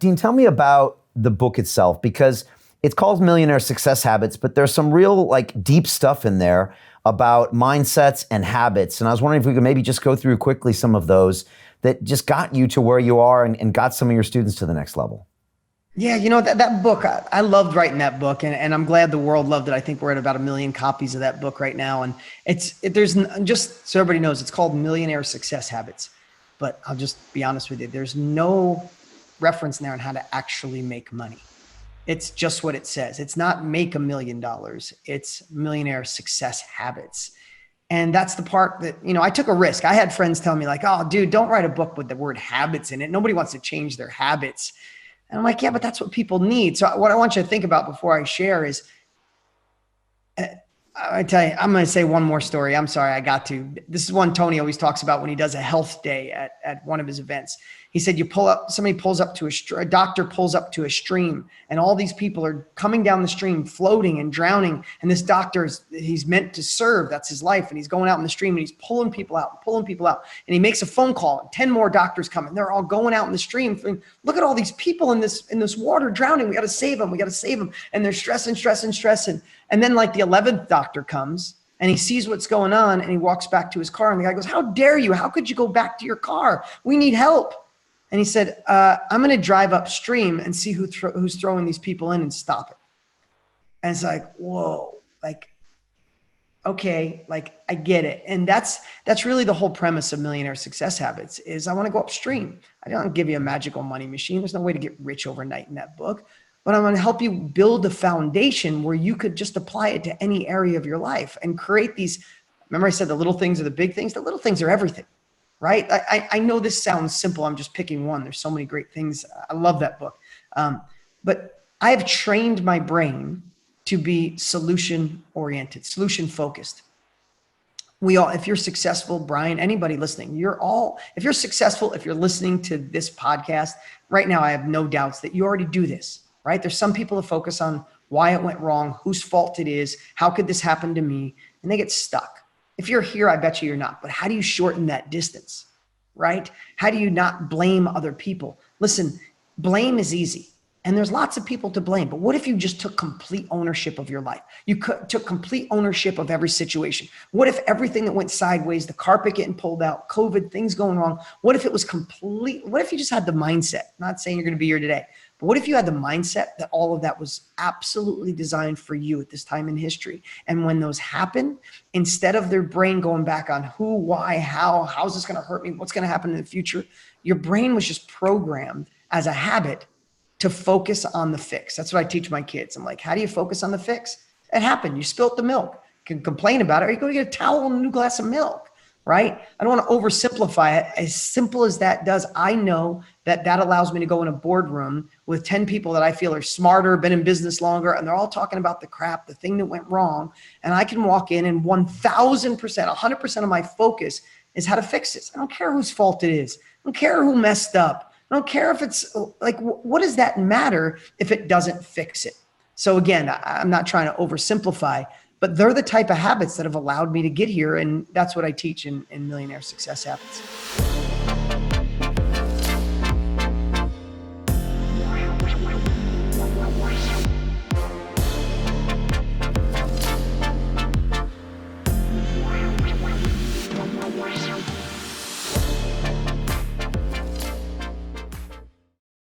Dean, tell me about the book itself, because it's called Millionaire Success Habits, but there's some real like deep stuff in there about mindsets and habits. And I was wondering if we could maybe just go through quickly some of those that just got you to where you are and got some of your students to the next level. Yeah, that book, I loved writing that book, and I'm glad the world loved it. I think we're at about 1 million copies of that book right now. And just so everybody knows, it's called Millionaire Success Habits. But I'll just be honest with you, there's no reference in there on how to actually make money. It's just what it says. It's not make $1 million. It's millionaire success habits. And that's the part that, I took a risk. I had friends tell me like, oh, dude, don't write a book with the word habits in it. Nobody wants to change their habits. And I'm like, yeah, but that's what people need. So what I want you to think about before I share is, I tell you, I'm going to say one more story. I'm sorry, I got to. This is one Tony always talks about when he does a health day at one of his events. He said, somebody pulls up to a doctor pulls up to a stream, and all these people are coming down the stream, floating and drowning. And this doctor, he's meant to serve. That's his life. And he's going out in the stream and he's pulling people out. And he makes a phone call, and 10 more doctors come, and they're all going out in the stream. Look at all these people in this water drowning. We got to save them. And they're stressing. And then like the 11th doctor comes, and he sees what's going on, and he walks back to his car, and the guy goes, how dare you? How could you go back to your car? We need help. And he said, I'm going to drive upstream and see who's throwing these people in and stop it. And it's like, whoa, like, okay, like I get it. And that's really the whole premise of Millionaire Success Habits is I want to go upstream. I don't give you a magical money machine. There's no way to get rich overnight in that book, but I'm going to help you build a foundation where you could just apply it to any area of your life and create these. Remember I said the little things are the big things. The little things are everything. Right? I know this sounds simple. I'm just picking one. There's so many great things. I love that book. But I have trained my brain to be solution oriented, solution focused. If you're successful, Brian, anybody listening, if you're successful, if you're listening to this podcast right now, I have no doubts that you already do this, right? There's some people that focus on why it went wrong, whose fault it is, how could this happen to me? And they get stuck. If you're here, I bet you're not. But how do you shorten that distance, right? How do you not blame other people? Listen, blame is easy. And there's lots of people to blame. But what if you just took complete ownership of your life? You took complete ownership of every situation. What if everything that went sideways, the carpet getting pulled out, COVID, things going wrong, what if it was complete? What if you just had the mindset? I'm not saying you're going to be here today, but what if you had the mindset that all of that was absolutely designed for you at this time in history? And when those happen, instead of their brain going back on who, why, how's this going to hurt me? What's going to happen in the future? Your brain was just programmed as a habit to focus on the fix. That's what I teach my kids. I'm like, how do you focus on the fix? It happened. You spilt the milk. You can complain about it, or you go get a towel and a new glass of milk, right? I don't want to oversimplify it. As simple as that does, I know that allows me to go in a boardroom with 10 people that I feel are smarter, been in business longer, and they're all talking about the crap, the thing that went wrong. And I can walk in and 1,000%, 100% of my focus is how to fix this. I don't care whose fault it is. I don't care who messed up. I don't care if it's like, what does that matter if it doesn't fix it? So again, I'm not trying to oversimplify, but they're the type of habits that have allowed me to get here. And that's what I teach in Millionaire Success Habits.